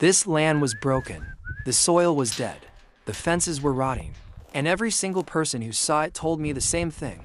This land was broken. The soil was dead. The fences were rotting. And every single person who saw it told me the same thing.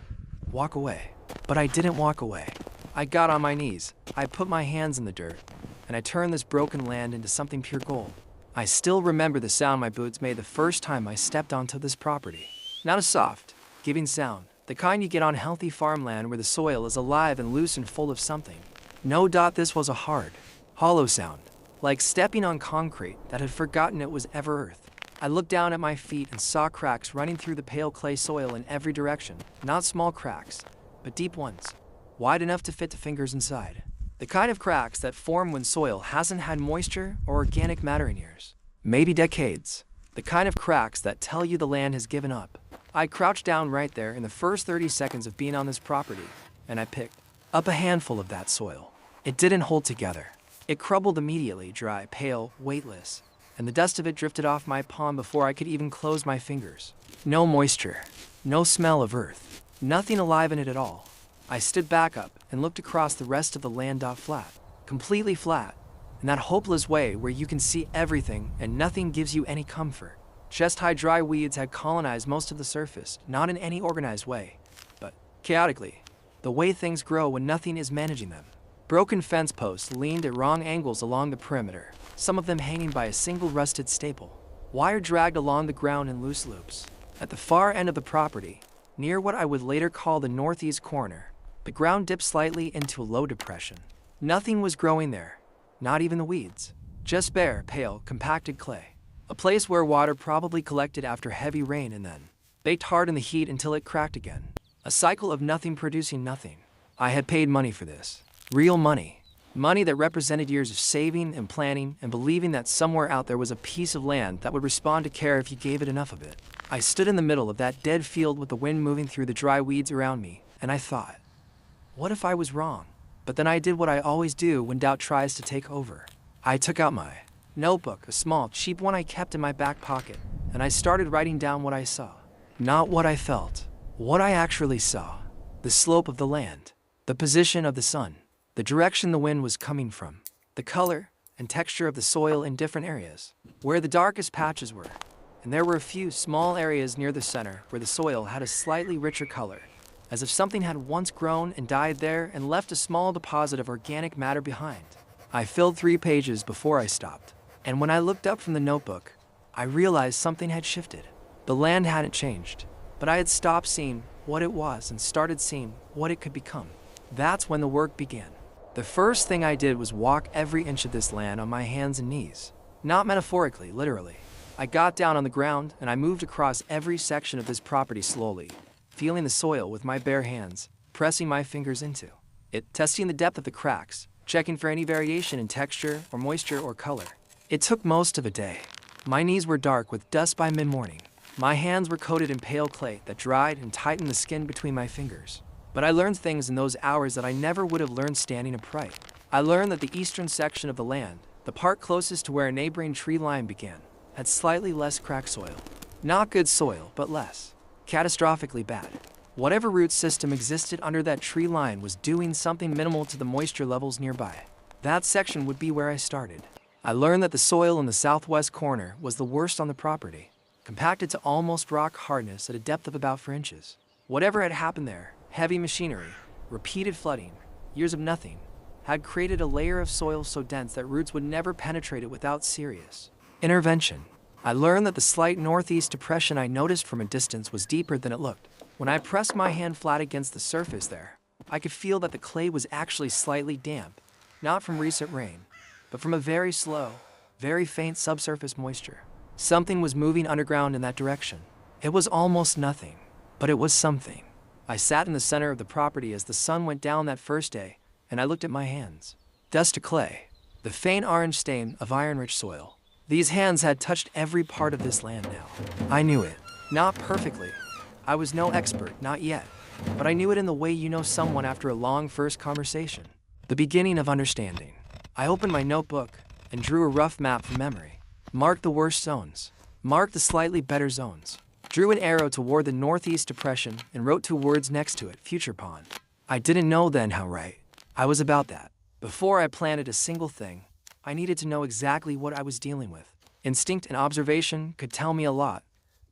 Walk away. But I didn't walk away. I got on my knees. I put my hands in the dirt. And I turned this broken land into something pure gold. I still remember the sound my boots made the first time I stepped onto this property. Not a soft, giving sound. The kind you get on healthy farmland where the soil is alive and loose and full of something. No, this was a hard, hollow sound. Like stepping on concrete that had forgotten it was ever earth. I looked down at my feet and saw cracks running through the pale clay soil in every direction. Not small cracks, but deep ones. Wide enough to fit the fingers inside. The kind of cracks that form when soil hasn't had moisture or organic matter in years. Maybe decades. The kind of cracks that tell you the land has given up. I crouched down right there in the first 30 seconds of being on this property, and I picked up a handful of that soil. It didn't hold together. It crumbled immediately, dry, pale, weightless, and the dust of it drifted off my palm before I could even close my fingers. No moisture, no smell of earth, nothing alive in it at all. I stood back up and looked across the rest of the land flat, completely flat, in that hopeless way where you can see everything and nothing gives you any comfort. Chest-high dry weeds had colonized most of the surface, not in any organized way, but chaotically, the way things grow when nothing is managing them. Broken fence posts leaned at wrong angles along the perimeter, some of them hanging by a single rusted staple. Wire dragged along the ground in loose loops. At the far end of the property, near what I would later call the northeast corner, the ground dipped slightly into a low depression. Nothing was growing there, not even the weeds. Just bare, pale, compacted clay. A place where water probably collected after heavy rain and then baked hard in the heat until it cracked again. A cycle of nothing producing nothing. I had paid money for this. Real money. Money that represented years of saving and planning and believing that somewhere out there was a piece of land that would respond to care if you gave it enough of it. I stood in the middle of that dead field with the wind moving through the dry weeds around me, and I thought, what if I was wrong? But then I did what I always do when doubt tries to take over. I took out my notebook, a small, cheap one I kept in my back pocket, and I started writing down what I saw. Not what I felt, what I actually saw. The slope of the land, the position of the sun, the direction the wind was coming from, the color and texture of the soil in different areas, where the darkest patches were. And there were a few small areas near the center where the soil had a slightly richer color, as if something had once grown and died there and left a small deposit of organic matter behind. I filled 3 pages before I stopped. And when I looked up from the notebook, I realized something had shifted. The land hadn't changed, but I had stopped seeing what it was and started seeing what it could become. That's when the work began. The first thing I did was walk every inch of this land on my hands and knees. Not metaphorically, literally. I got down on the ground and I moved across every section of this property slowly, feeling the soil with my bare hands, pressing my fingers into it, testing the depth of the cracks, checking for any variation in texture or moisture or color. It took most of a day. My knees were dark with dust by mid-morning. My hands were coated in pale clay that dried and tightened the skin between my fingers. But I learned things in those hours that I never would have learned standing upright. I learned that the eastern section of the land, the part closest to where a neighboring tree line began, had slightly less cracked soil. Not good soil, but less. Catastrophically bad. Whatever root system existed under that tree line was doing something minimal to the moisture levels nearby. That section would be where I started. I learned that the soil in the southwest corner was the worst on the property, compacted to almost rock hardness at a depth of about 4 inches. Whatever had happened there, heavy machinery, repeated flooding, years of nothing, had created a layer of soil so dense that roots would never penetrate it without serious intervention. I learned that the slight northeast depression I noticed from a distance was deeper than it looked. When I pressed my hand flat against the surface there, I could feel that the clay was actually slightly damp, not from recent rain, but from a very slow, very faint subsurface moisture. Something was moving underground in that direction. It was almost nothing, but it was something. I sat in the center of the property as the sun went down that first day, and I looked at my hands. Dust to clay, the faint orange stain of iron-rich soil. These hands had touched every part of this land now. I knew it. Not perfectly. I was no expert, not yet. But I knew it in the way you know someone after a long first conversation. The beginning of understanding. I opened my notebook and drew a rough map from memory. Marked the worst zones. Marked the slightly better zones. Drew an arrow toward the northeast depression and wrote 2 words next to it, future pond. I didn't know then how right I was about that. Before I planted a single thing, I needed to know exactly what I was dealing with. Instinct and observation could tell me a lot,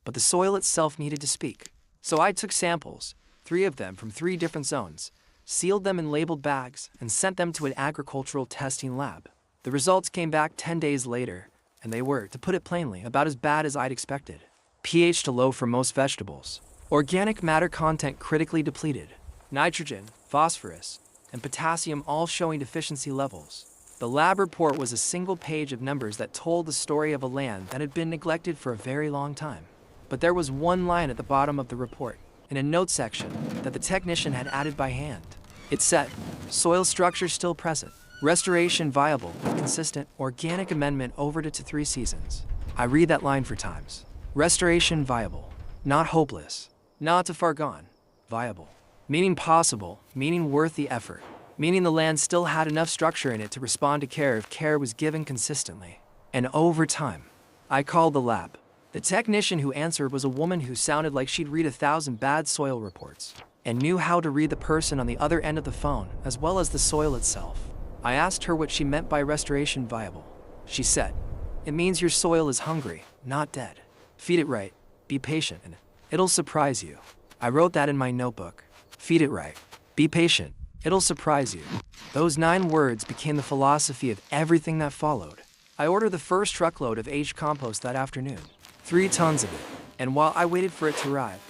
but the soil itself needed to speak. So I took samples, 3 of them from 3 different zones, sealed them in labeled bags, and sent them to an agricultural testing lab. The results came back 10 days later, and they were, to put it plainly, about as bad as I'd expected. pH too low for most vegetables. Organic matter content critically depleted. Nitrogen, phosphorus, and potassium all showing deficiency levels. The lab report was a single page of numbers that told the story of a land that had been neglected for a very long time. But there was one line at the bottom of the report, in a note section, that the technician had added by hand. It said, soil structure still present. Restoration viable with consistent organic amendment over to 3 seasons. I read that line 4 times. Restoration viable. Not hopeless. Not too far gone. Viable. Meaning possible, meaning worth the effort. Meaning the land still had enough structure in it to respond to care if care was given consistently. And over time. I called the lab. The technician who answered was a woman who sounded like she'd read 1,000 bad soil reports, and knew how to read the person on the other end of the phone as well as the soil itself. I asked her what she meant by restoration viable. She said, it means your soil is hungry, not dead. Feed it right, be patient, and it'll surprise you. I wrote that in my notebook. Feed it right, be patient, it'll surprise you. Those 9 words became the philosophy of everything that followed. I ordered the first truckload of aged compost that afternoon, 3 tons of it, and while I waited for it to arrive,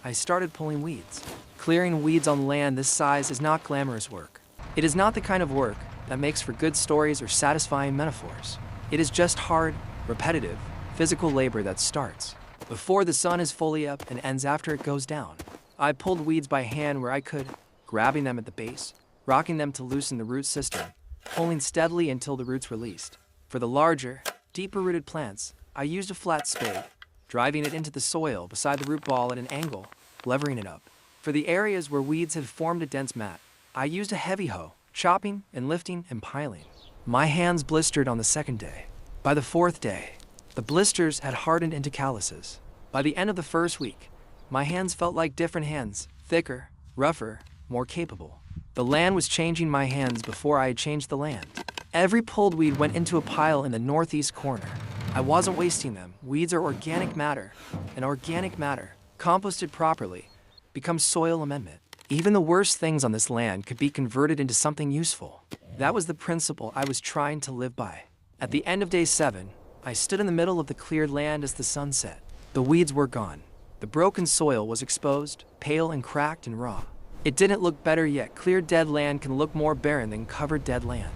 I started pulling weeds. Clearing weeds on land this size is not glamorous work. It is not the kind of work that makes for good stories or satisfying metaphors. It is just hard, repetitive, physical labor that starts before the sun is fully up and ends after it goes down. I pulled weeds by hand where I could, grabbing them at the base, rocking them to loosen the root system, pulling steadily until the roots released. For the larger, deeper-rooted plants, I used a flat spade, driving it into the soil beside the root ball at an angle, levering it up. For the areas where weeds had formed a dense mat, I used a heavy hoe, chopping and lifting and piling. My hands blistered on the 2nd day. By the 4th day, the blisters had hardened into calluses. By the end of the 1st week, my hands felt like different hands, thicker, rougher, more capable. The land was changing my hands before I had changed the land. Every pulled weed went into a pile in the northeast corner. I wasn't wasting them. Weeds are organic matter, and organic matter, composted properly, becomes soil amendment. Even the worst things on this land could be converted into something useful. That was the principle I was trying to live by. At the end of day 7, I stood in the middle of the cleared land as the sun set. The weeds were gone. The broken soil was exposed, pale and cracked and raw. It didn't look better yet. Cleared dead land can look more barren than covered dead land.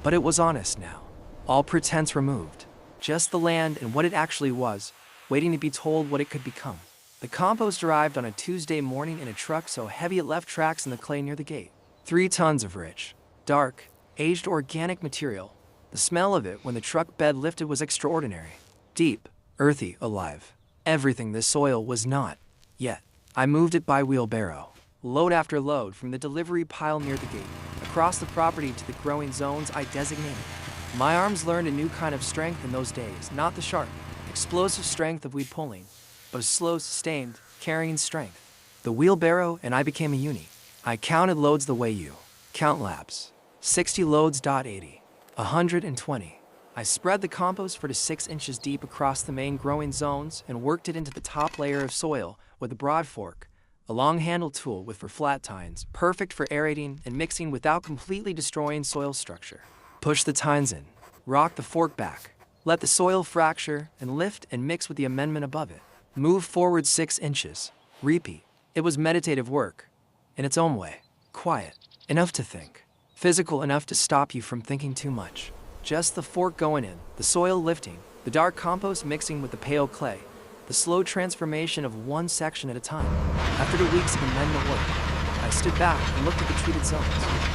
But it was honest now. All pretense removed. Just the land and what it actually was, waiting to be told what it could become. The compost arrived on a Tuesday morning in a truck so heavy it left tracks in the clay near the gate. 3 tons of rich, dark, aged organic material. The smell of it when the truck bed lifted was extraordinary. Deep, earthy, alive. Everything this soil was not. Yet, I moved it by wheelbarrow, load after load from the delivery pile near the gate, across the property to the growing zones I designated. My arms learned a new kind of strength in those days, not the sharp, explosive strength of weed pulling, but a slow, sustained, carrying strength. The wheelbarrow and I became a uni. I counted loads the way you count labs. 60 loads, 80. 120. I spread the compost 4 to 6 inches deep across the main growing zones and worked it into the top layer of soil with a broad fork, a long-handled tool for flat tines, perfect for aerating and mixing without completely destroying soil structure. Push the tines in, rock the fork back, let the soil fracture and lift and mix with the amendment above it. Move forward 6 inches. Repeat. It was meditative work, in its own way. Quiet, enough to think. Physical enough to stop you from thinking too much. Just the fork going in, the soil lifting, the dark compost mixing with the pale clay, the slow transformation of one section at a time. After the weeks of amendment work, I stood back and looked at the treated zones.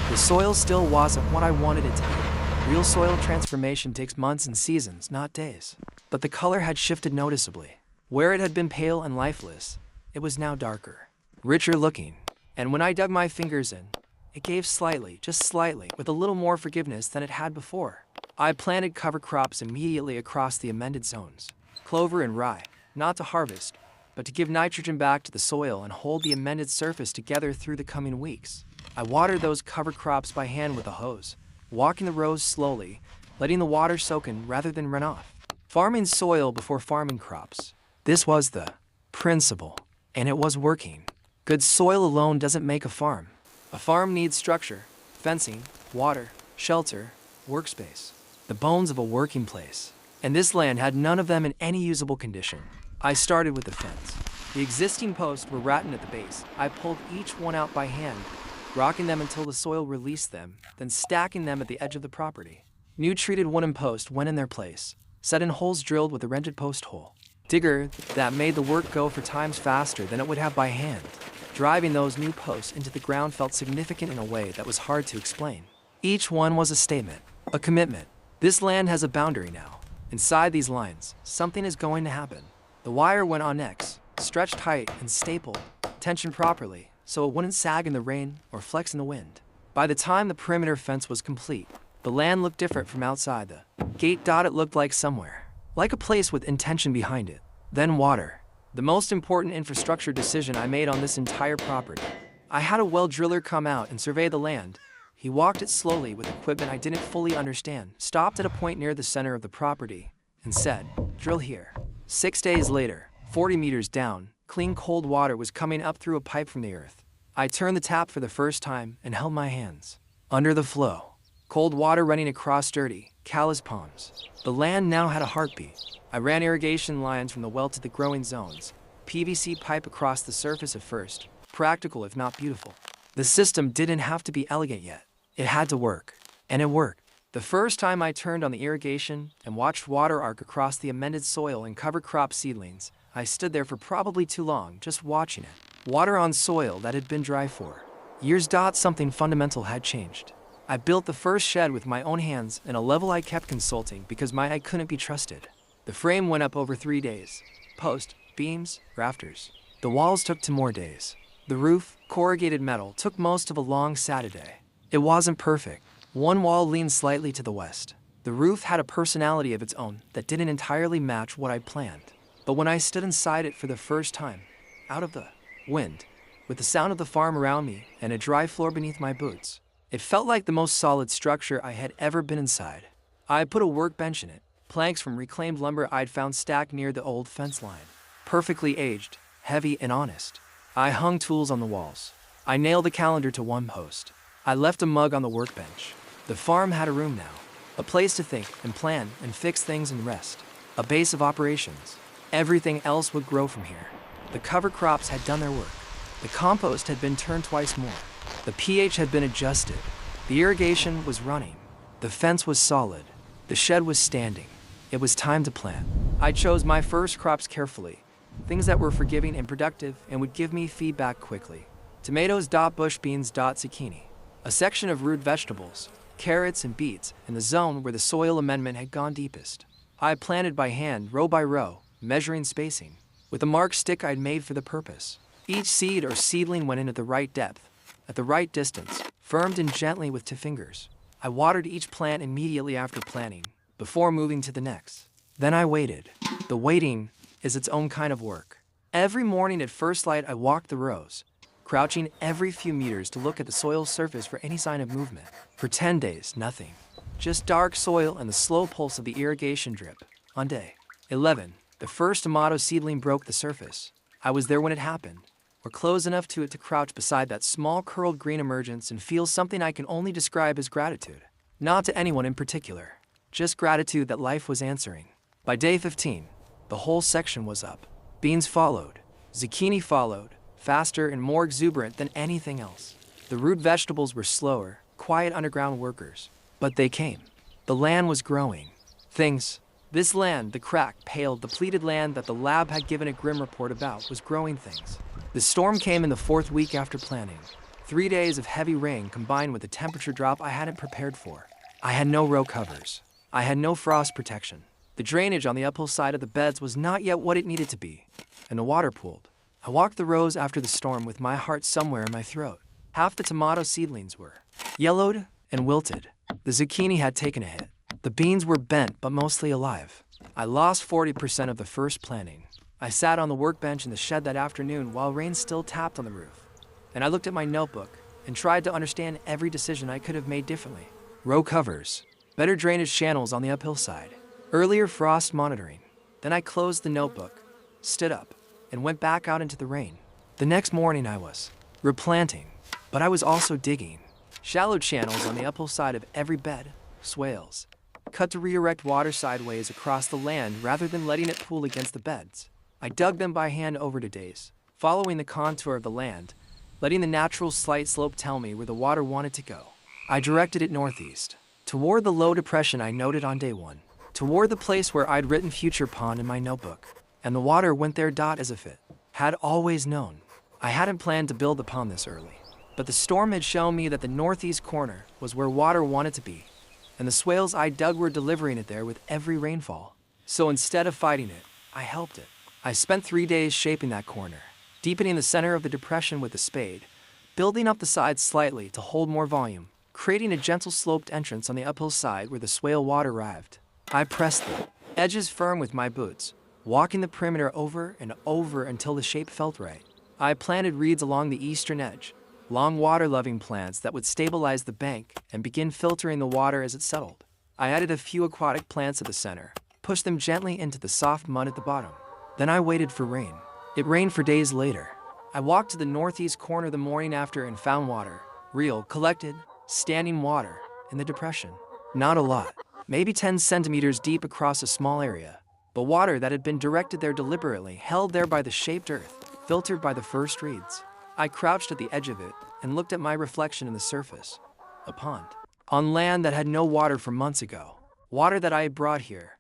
The soil still wasn't what I wanted it to be. Real soil transformation takes months and seasons, not days. But the color had shifted noticeably. Where it had been pale and lifeless, it was now darker, richer looking. And when I dug my fingers in, it gave slightly, just slightly, with a little more forgiveness than it had before. I planted cover crops immediately across the amended zones. Clover and rye, not to harvest, but to give nitrogen back to the soil and hold the amended surface together through the coming weeks. I watered those cover crops by hand with a hose, walking the rows slowly, letting the water soak in rather than run off. Farming soil before farming crops. This was the principle, and it was working. Good soil alone doesn't make a farm. A farm needs structure, fencing, water, shelter, workspace, the bones of a working place. And this land had none of them in any usable condition. I started with the fence. The existing posts were rotten at the base. I pulled each one out by hand, rocking them until the soil released them, then stacking them at the edge of the property. New treated wooden posts went in their place, set in holes drilled with a rented post hole. Digger that made the work go 4 times faster than it would have by hand. Driving those new posts into the ground felt significant in a way that was hard to explain. Each one was a statement, a commitment. This land has a boundary now. Inside these lines, something is going to happen. The wire went on X, stretched tight and stapled, tensioned properly, so it wouldn't sag in the rain or flex in the wind. By the time the perimeter fence was complete, the land looked different from outside the gate. It looked like somewhere, like a place with intention behind it. Then water. The most important infrastructure decision I made on this entire property. I had a well driller come out and survey the land. He walked it slowly with equipment I didn't fully understand, stopped at a point near the center of the property, and said, "Drill here." 6 days later, 40 meters down, clean cold water was coming up through a pipe from the earth. I turned the tap for the first time and held my hands. Under the flow, cold water running across dirty, callous palms. The land now had a heartbeat. I ran irrigation lines from the well to the growing zones, PVC pipe across the surface at first, practical if not beautiful. The system didn't have to be elegant yet. It had to work, and it worked. The first time I turned on the irrigation and watched water arc across the amended soil and cover crop seedlings, I stood there for probably too long, just watching it. Water on soil that had been dry for years. Something fundamental had changed. I built the first shed with my own hands in a level I kept consulting because my eye couldn't be trusted. The frame went up over 3 days. Post, beams, rafters. The walls took 2 more days. The roof, corrugated metal, took most of a long Saturday. It wasn't perfect. One wall leaned slightly to the west. The roof had a personality of its own that didn't entirely match what I planned. But when I stood inside it for the first time, out of the wind, with the sound of the farm around me and a dry floor beneath my boots, it felt like the most solid structure I had ever been inside. I put a workbench in it, planks from reclaimed lumber I'd found stacked near the old fence line. Perfectly aged, heavy and honest. I hung tools on the walls. I nailed the calendar to one post. I left a mug on the workbench. The farm had a room now, a place to think and plan and fix things and rest, a base of operations. Everything else would grow from here. The cover crops had done their work. The compost had been turned twice more. The pH had been adjusted. The irrigation was running. The fence was solid. The shed was standing. It was time to plant. I chose my first crops carefully, things that were forgiving and productive and would give me feedback quickly. Tomatoes, bush beans, zucchini. A section of root vegetables, carrots and beets in the zone where the soil amendment had gone deepest. I planted by hand, row by row, measuring spacing, with a marked stick I'd made for the purpose. Each seed or seedling went in at the right depth, at the right distance, firmed in gently with 2 fingers. I watered each plant immediately after planting, before moving to the next. Then I waited. The waiting is its own kind of work. Every morning at first light I walked the rows, crouching every few meters to look at the soil surface for any sign of movement. For 10 days, nothing. Just dark soil and the slow pulse of the irrigation drip. On day 11, the first tomato seedling broke the surface. I was there when it happened, or close enough to it to crouch beside that small curled green emergence and feel something I can only describe as gratitude. Not to anyone in particular, just gratitude that life was answering. By day 15, the whole section was up. Beans followed. Zucchini followed, faster and more exuberant than anything else. The root vegetables were slower, quiet underground workers, but they came. The land was growing. This land, the cracked, pale, depleted land that the lab had given a grim report about, was growing things. The storm came in the 4th week after planting. 3 days of heavy rain combined with a temperature drop I hadn't prepared for. I had no row covers. I had no frost protection. The drainage on the uphill side of the beds was not yet what it needed to be, and the water pooled. I walked the rows after the storm with my heart somewhere in my throat. Half the tomato seedlings were yellowed and wilted. The zucchini had taken a hit. The beans were bent but mostly alive. I lost 40% of the first planting. I sat on the workbench in the shed that afternoon while rain still tapped on the roof, and I looked at my notebook and tried to understand every decision I could have made differently. Row covers. better drainage channels on the uphill side, earlier frost monitoring. Then I closed the notebook, stood up, and went back out into the rain. The next morning I was replanting, but I was also digging. Shallow channels on the uphill side of every bed, swales, cut to redirect water sideways across the land rather than letting it pool against the beds. I dug them by hand over 2 days, following the contour of the land, letting the natural slight slope tell me where the water wanted to go. I directed it northeast, toward the low depression I noted on day 1, toward the place where I'd written future pond in my notebook, and the water went there. As if it had always known. I hadn't planned to build the pond this early, but the storm had shown me that the northeast corner was where water wanted to be, and the swales I dug were delivering it there with every rainfall. So instead of fighting it, I helped it. I spent 3 days shaping that corner, deepening the center of the depression with a spade, building up the sides slightly to hold more volume, creating a gentle sloped entrance on the uphill side where the swale water arrived. I pressed the edges firm with my boots, walking the perimeter over and over until the shape felt right. I planted reeds along the eastern edge, long water-loving plants that would stabilize the bank and begin filtering the water as it settled. I added a few aquatic plants at the center, pushed them gently into the soft mud at the bottom. Then I waited for rain. It rained for days later. I walked to the northeast corner the morning after and found water, real, collected, standing water, in the depression. Not a lot, maybe 10 centimeters deep across a small area, but water that had been directed there deliberately, held there by the shaped earth, filtered by the first reeds. I crouched at the edge of it and looked at my reflection in the surface. A pond. On land that had no water from months ago. Water that I had brought here,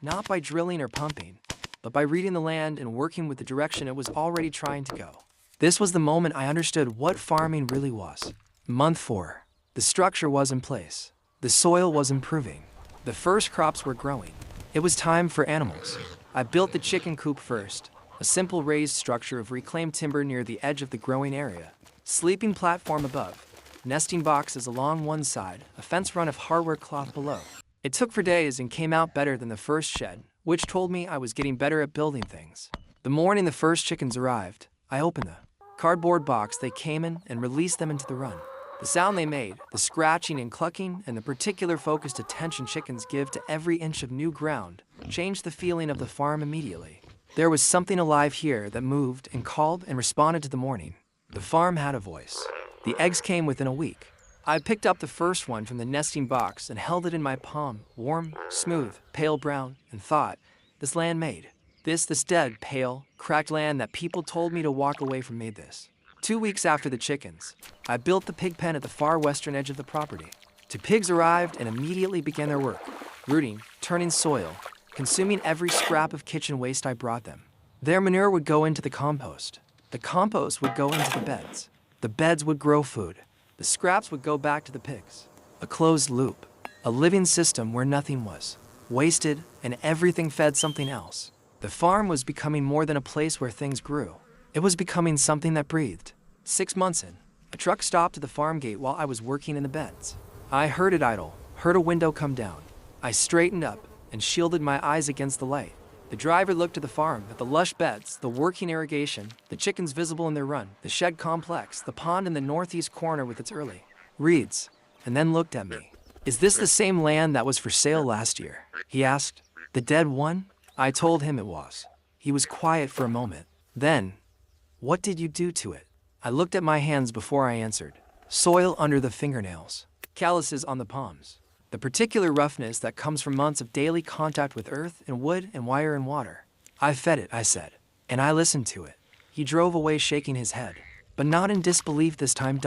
not by drilling or pumping, but by reading the land and working with the direction it was already trying to go. This was the moment I understood what farming really was. Month 4. The structure was in place. The soil was improving. The first crops were growing. It was time for animals. I built the chicken coop first, a simple raised structure of reclaimed timber near the edge of the growing area. Sleeping platform above, nesting boxes along one side, a fence run of hardware cloth below. It took for days and came out better than the first shed, which told me I was getting better at building things. The morning the first chickens arrived, I opened the cardboard box they came in and released them into the run. The sound they made, the scratching and clucking, and the particular focused attention chickens give to every inch of new ground, changed the feeling of the farm immediately. There was something alive here that moved and called and responded to the morning. The farm had a voice. The eggs came within a week. I picked up the first one from the nesting box and held it in my palm, warm, smooth, pale brown, and thought, this land made. This dead, pale, cracked land that people told me to walk away from made this. 2 weeks after the chickens, I built the pig pen at the far western edge of the property. 2 pigs arrived and immediately began their work, rooting, turning soil, consuming every scrap of kitchen waste I brought them. Their manure would go into the compost. The compost would go into the beds. The beds would grow food. The scraps would go back to the pigs. A closed loop, a living system where nothing was wasted and everything fed something else. The farm was becoming more than a place where things grew. It was becoming something that breathed. 6 months in, a truck stopped at the farm gate while I was working in the beds. I heard it idle, heard a window come down. I straightened up and shielded my eyes against the light. The driver looked at the farm, at the lush beds, the working irrigation, the chickens visible in their run, the shed complex, the pond in the northeast corner with its early reeds, and then looked at me. Is this the same land that was for sale last year? He asked. The dead one? I told him it was. He was quiet for a moment. Then, what did you do to it? I looked at my hands before I answered. Soil under the fingernails, calluses on the palms. The particular roughness that comes from months of daily contact with earth and wood and wire and water. I fed it, I said, and I listened to it. He drove away shaking his head, but not in disbelief this time.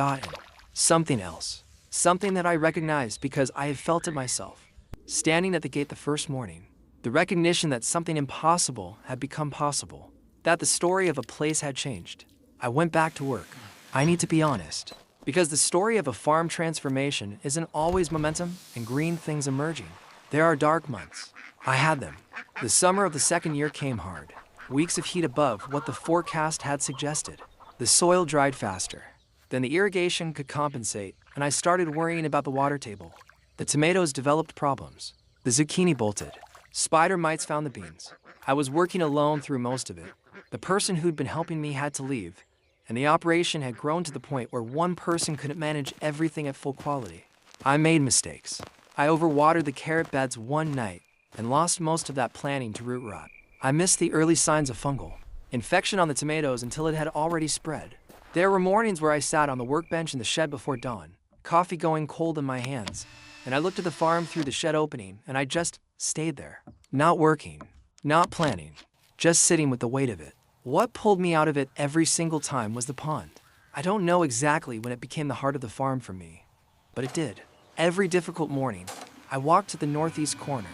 Something else. Something that I recognized because I had felt it myself. Standing at the gate the first morning, the recognition that something impossible had become possible, that the story of a place had changed. I went back to work. I need to be honest, because the story of a farm transformation isn't always momentum and green things emerging. There are dark months. I had them. The summer of the second year came hard. Weeks of heat above what the forecast had suggested. The soil dried faster. Then the irrigation could compensate, and I started worrying about the water table. The tomatoes developed problems. The zucchini bolted. Spider mites found the beans. I was working alone through most of it. The person who'd been helping me had to leave, and the operation had grown to the point where one person couldn't manage everything at full quality. I made mistakes. I overwatered the carrot beds one night and lost most of that planting to root rot. I missed the early signs of fungal infection on the tomatoes until it had already spread. There were mornings where I sat on the workbench in the shed before dawn, coffee going cold in my hands, and I looked at the farm through the shed opening and I just stayed there. Not working, not planning, just sitting with the weight of it. What pulled me out of it every single time was the pond. I don't know exactly when it became the heart of the farm for me, but it did. Every difficult morning, I walked to the northeast corner.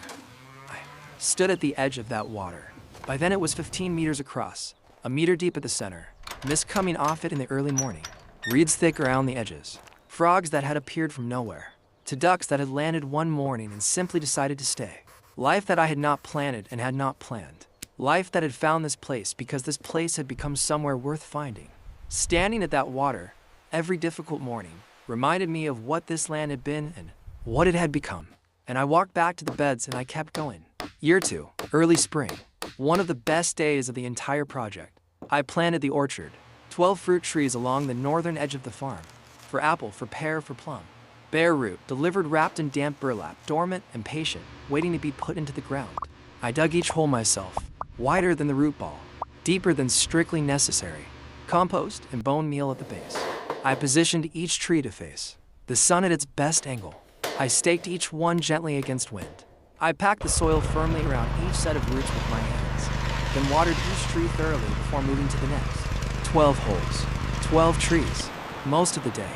I stood at the edge of that water. By then it was 15 meters across, a meter deep at the center, mist coming off it in the early morning, reeds thick around the edges, frogs that had appeared from nowhere, to ducks that had landed one morning and simply decided to stay. Life that I had not planted and had not planned. Life that had found this place because this place had become somewhere worth finding. Standing at that water, every difficult morning, reminded me of what this land had been and what it had become. And I walked back to the beds and I kept going. Year 2, early spring. One of the best days of the entire project. I planted the orchard, 12 fruit trees along the northern edge of the farm. For apple, for pear, for plum. Bare root, delivered wrapped in damp burlap, dormant and patient, waiting to be put into the ground. I dug each hole myself, wider than the root ball, deeper than strictly necessary. Compost and bone meal at the base. I positioned each tree to face the sun at its best angle. I staked each one gently against wind. I packed the soil firmly around each set of roots with my hands, then watered each tree thoroughly before moving to the next. 12 holes, 12 trees, most of the day.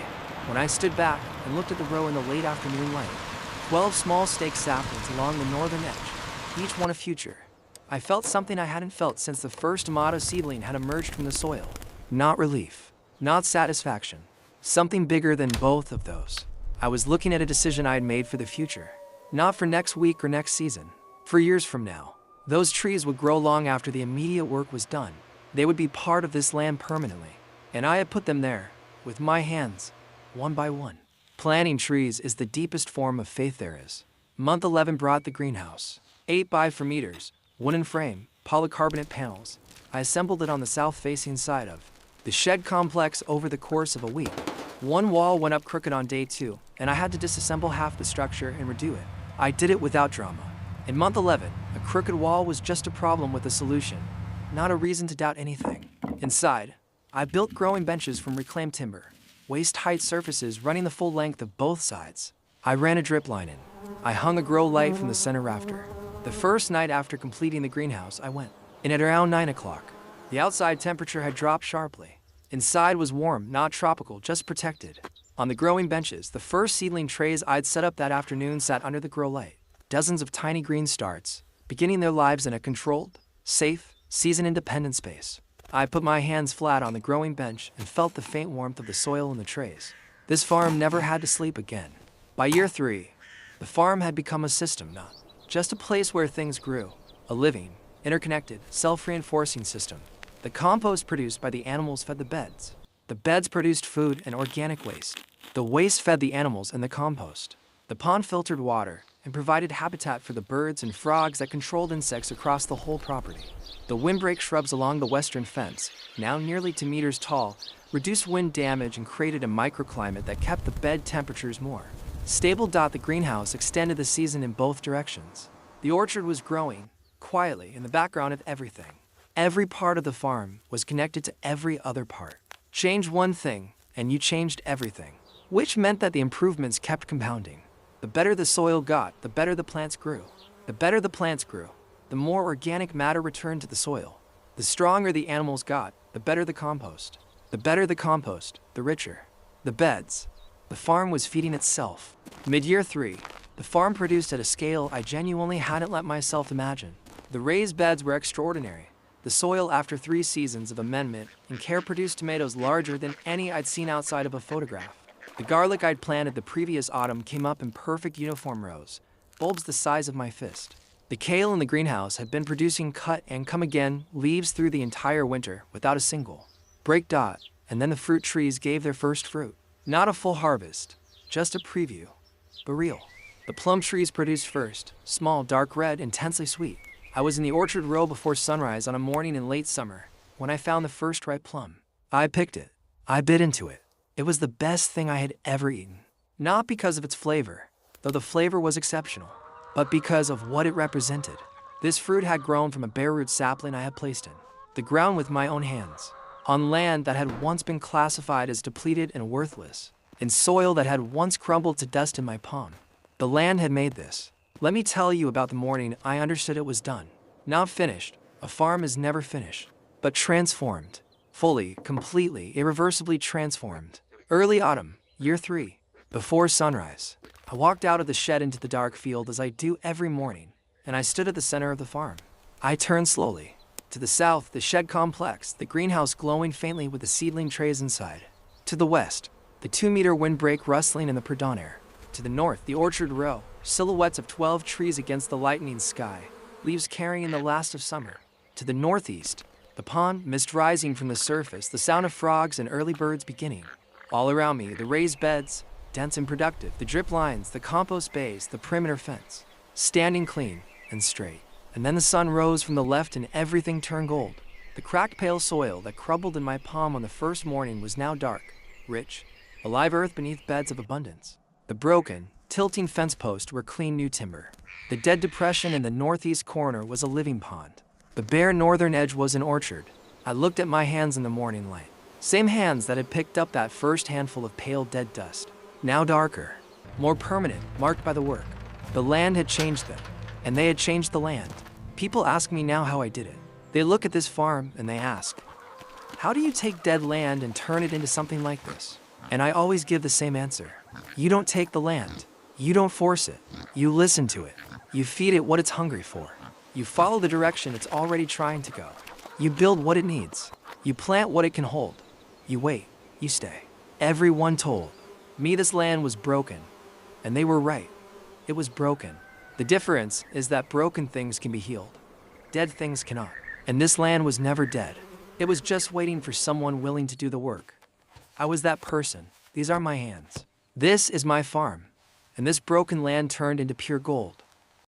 When I stood back and looked at the row in the late afternoon light, 12 small staked saplings along the northern edge, each one a future. I felt something I hadn't felt since the first tomato seedling had emerged from the soil. Not relief, not satisfaction, something bigger than both of those. I was looking at a decision I had made for the future. Not for next week or next season, for years from now. Those trees would grow long after the immediate work was done. They would be part of this land permanently. And I had put them there, with my hands, one by one. Planting trees is the deepest form of faith there is. Month 11 brought the greenhouse. 8 by 4 meters, wooden frame, polycarbonate panels. I assembled it on the south-facing side of the shed complex over the course of a week. One wall went up crooked on day 2, and I had to disassemble half the structure and redo it. I did it without drama. In month 11, a crooked wall was just a problem with a solution, not a reason to doubt anything. Inside, I built growing benches from reclaimed timber, waist-height surfaces running the full length of both sides. I ran a drip line in. I hung a grow light from the center rafter. The first night after completing the greenhouse, I went in at around 9 o'clock. The outside temperature had dropped sharply. Inside was warm, not tropical, just protected. On the growing benches, the first seedling trays I'd set up that afternoon sat under the grow light. Dozens of tiny green starts, beginning their lives in a controlled, safe, season-independent space. I put my hands flat on the growing bench and felt the faint warmth of the soil in the trays. This farm never had to sleep again. By year 3, the farm had become a system, not just a place where things grew. A living, interconnected, self-reinforcing system. The compost produced by the animals fed the beds. The beds produced food and organic waste. The waste fed the animals and the compost. The pond filtered water and provided habitat for the birds and frogs that controlled insects across the whole property. The windbreak shrubs along the western fence, now nearly 2 meters tall, reduced wind damage and created a microclimate that kept the bed temperatures more stable. The greenhouse extended the season in both directions. The orchard was growing, quietly, in the background of everything. Every part of the farm was connected to every other part. Change one thing, and you changed everything, which meant that the improvements kept compounding. The better the soil got, the better the plants grew. The better the plants grew, the more organic matter returned to the soil. The stronger the animals got, the better the compost. The better the compost, the richer the beds. The farm was feeding itself. Mid-year 3, the farm produced at a scale I genuinely hadn't let myself imagine. The raised beds were extraordinary. The soil, after 3 seasons of amendment and care, produced tomatoes larger than any I'd seen outside of a photograph. The garlic I'd planted the previous autumn came up in perfect uniform rows, bulbs the size of my fist. The kale in the greenhouse had been producing cut and come again leaves through the entire winter without a single break. And then the fruit trees gave their first fruit. Not a full harvest, just a preview, but real. The plum trees produced first, small, dark red, intensely sweet. I was in the orchard row before sunrise on a morning in late summer when I found the first ripe plum. I picked it. I bit into it. It was the best thing I had ever eaten. Not because of its flavor. though the flavor was exceptional, but because of what it represented. This fruit had grown from a bare root sapling I had placed in the ground with my own hands, on land that had once been classified as depleted and worthless, in soil that had once crumbled to dust in my palm. The land had made this. Let me tell you about the morning I understood it was done. Not finished. A farm is never finished, but transformed. Fully, completely, irreversibly transformed. Early autumn, year 3. Before sunrise, I walked out of the shed into the dark field as I do every morning, and I stood at the center of the farm. I turned slowly. To the south, the shed complex, the greenhouse glowing faintly with the seedling trays inside. To the west, the 2-meter windbreak rustling in the pre-dawn air. To the north, the orchard row, silhouettes of 12 trees against the lightening sky, leaves carrying the last of summer. To the northeast, the pond, mist rising from the surface, the sound of frogs and early birds beginning. All around me, the raised beds, dense and productive, the drip lines, the compost bays, the perimeter fence, standing clean and straight. And then the sun rose from the left and everything turned gold. The cracked pale soil that crumbled in my palm on the first morning was now dark, rich, a live earth beneath beds of abundance. The broken, tilting fence posts were clean new timber. The dead depression in the northeast corner was a living pond. The bare northern edge was an orchard. I looked at my hands in the morning light. Same hands that had picked up that first handful of pale dead dust. Now darker, more permanent, marked by the work. The land had changed them, and they had changed the land. People ask me now how I did it. They look at this farm and they ask, how do you take dead land and turn it into something like this? And I always give the same answer. You don't take the land. You don't force it. You listen to it. You feed it what it's hungry for. You follow the direction it's already trying to go. You build what it needs. You plant what it can hold. You wait. You stay. Everyone told me this land was broken, and they were right. It was broken. The difference is that broken things can be healed. Dead things cannot. And this land was never dead. It was just waiting for someone willing to do the work. I was that person. These are my hands. This is my farm. And this broken land turned into pure gold.